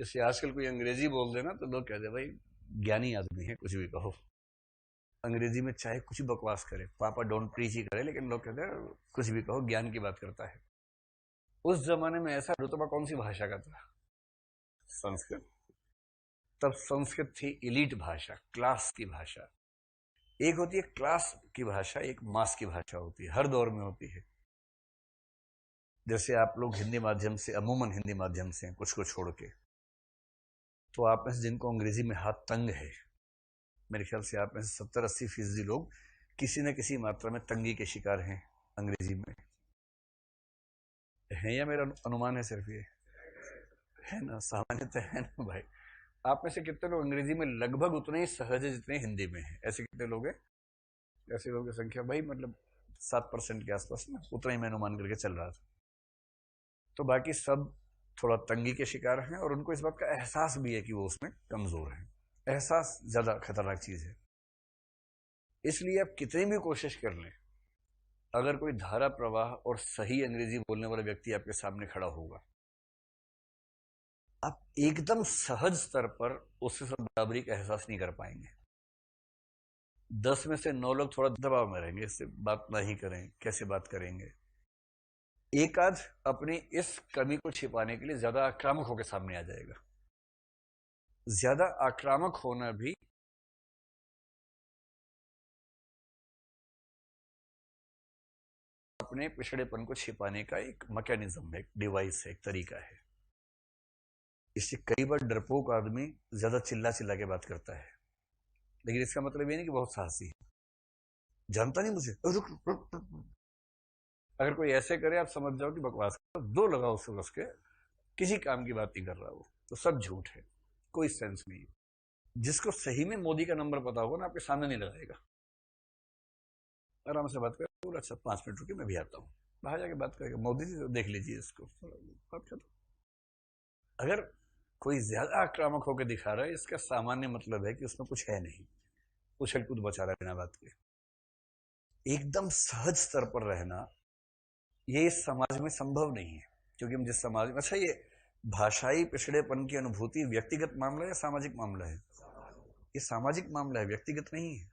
जैसे आजकल कोई अंग्रेजी बोल देना तो लोग कहते हैं भाई ज्ञानी आदमी है, कुछ भी कहो। अंग्रेजी में चाहे कुछ बकवास करे, पापा डोंट प्रीच ही करे, लेकिन लोग कहते हैं कुछ भी कहो, ज्ञान की बात करता है। उस जमाने में ऐसा रुतबा कौन सी भाषा का था? संस्कृत। तब संस्कृत थी एलीट भाषा, क्लास की भाषा। एक होती है क्लास की भाषा, एक मास की भाषा होती है, हर दौर में होती है। जैसे आप लोग हिंदी माध्यम से, अमूमन हिंदी माध्यम से, कुछ को छोड़ के, तो आप में से जिनको अंग्रेजी में हाथ तंग है, मेरे ख्याल से आप में से 70-80% लोग किसी न किसी मात्रा में तंगी के शिकार हैं अंग्रेजी में। है या मेरा अनुमान है सिर्फ ये? है ना, सामान्यतः है ना भाई। आप में से कितने लोग अंग्रेजी में लगभग उतने ही सहज है जितने हिंदी में है? ऐसे कितने लोग हैं? ऐसे लोगों की संख्या भाई मतलब 7% के आसपास ना, उतना ही मैं अनुमान करके चल रहा था। तो बाकी सब थोड़ा तंगी के शिकार हैं, और उनको इस बात का एहसास भी है कि वो उसमें कमजोर है। एहसास ज्यादा खतरनाक चीज है। इसलिए आप कितनी भी कोशिश कर लें, अगर कोई धारा प्रवाह और सही अंग्रेजी बोलने वाला व्यक्ति आपके सामने खड़ा होगा, आप एकदम सहज स्तर पर उससे सब बराबरी का एहसास नहीं कर पाएंगे। 10 में से 9 लोग थोड़ा दबाव में रहेंगे, इससे बात नहीं करें, कैसे बात करेंगे। एक आध अपनी इस कमी को छिपाने के लिए ज्यादा आक्रामक होकर सामने आ जाएगा। ज्यादा आक्रामक होना भी अपने पिछड़ेपन को छिपाने का एक मैकेनिज्म है, एक डिवाइस है, एक तरीका है। इससे कई बार डरपोक आदमी ज्यादा चिल्ला चिल्ला के बात करता है, लेकिन इसका मतलब ये नहीं कि बहुत साहसी है। जानता नहीं मुझे, रुक रुक रुक रुक। अगर कोई ऐसे करे, आप समझ जाओ कि बकवास कर, दो लगाओ उससे बस के, किसी काम की बात नहीं कर रहा वो, तो सब झूठ है, कोई सेंस नहीं है। जिसको सही में मोदी का नंबर पता होगा ना, आपके सामने नहीं लगाएगा, आराम से बात करेगा। अच्छा 5 मिनट रुकिए, मैं भी आता हूँ, बाहर जाके बात करेगा, मोदी जी देख लीजिए इसको, बात खत्म। अगर कोई ज्यादा आक्रामक होकर दिखा रहा है, इसका सामान्य मतलब है कि उसमें कुछ है नहीं, उछल कूद बचा रहा है बिना बात के। एकदम सहज स्तर पर रहना ये इस समाज में संभव नहीं है, क्योंकि हम जिस समाज में, अच्छा ये भाषाई पिछड़ेपन की अनुभूति व्यक्तिगत मामला है या सामाजिक मामला है? ये सामाजिक मामला है, व्यक्तिगत नहीं है।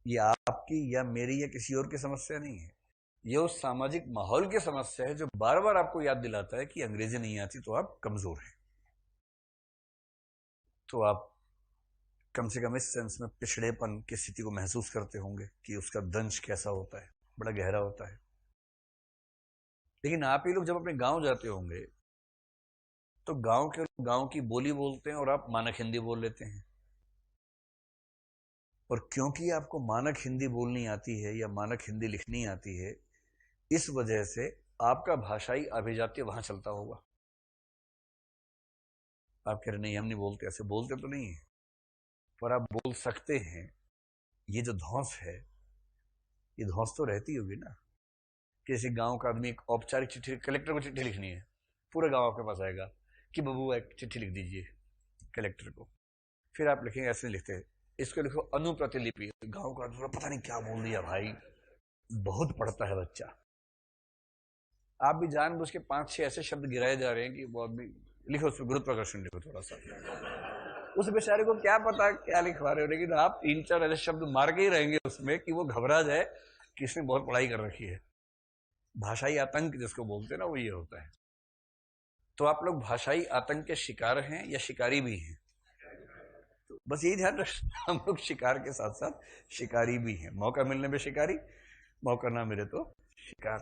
ये आपकी या मेरी या किसी और की समस्या नहीं है। ये उस सामाजिक माहौल की समस्या है जो बार बार आपको याद दिलाता है कि अंग्रेजी नहीं आती तो आप कमजोर हैं। तो आप कम से कम इस सेंस में पिछड़ेपन की स्थिति को महसूस करते होंगे कि उसका दंश कैसा होता है, बड़ा गहरा होता है। लेकिन आप ही लोग जब अपने गांव जाते होंगे तो गांव के लोग गांव की बोली बोलते हैं और आप मानक हिंदी बोल लेते हैं। और क्योंकि आपको मानक हिंदी बोलनी आती है या मानक हिंदी लिखनी आती है, इस वजह से आपका भाषाई अभिजात्य वहां चलता होगा। आप कह रहे नहीं हम नहीं बोलते, ऐसे बोलते तो नहीं है, पर आप बोल सकते हैं। ये जो धौंस है, ये धौंस तो रहती होगी ना। किसी गांव का आदमी एक औपचारिक चिट्ठी, कलेक्टर को चिट्ठी लिखनी है, पूरे गांव आपके पास आएगा कि बबू एक चिट्ठी लिख दीजिए कलेक्टर को। फिर आप लिखेंगे, ऐसे नहीं लिखते, इसको लिखो अनुप्रतिलिपि। गांव का आदमी पता नहीं क्या बोल दिया भाई, बहुत पढ़ता है बच्चा। आप भी जानबूझ के 5-6 ऐसे शब्द गिराए जा रहे हैं कि वो आदमी, लिखो उसमें गुरुत्वाकर्षण लिखो थोड़ा सा। उस बेचारे को क्या पता क्या लिखवा रहे हो, लेकिन आप 3-4 ऐसे शब्द मार के ही रहेंगे उसमें कि वो घबरा जाए कि इसने बहुत पढ़ाई कर रखी है। भाषाई आतंक जिसको बोलते हैं ना, वो ये होता है। तो आप लोग भाषाई आतंक के शिकार हैं या शिकारी भी हैं? तो बस यही ध्यान रखना, हम लोग शिकार के साथ साथ शिकारी भी हैं। मौका मिलने पे शिकारी, मौका ना मिले तो शिकार।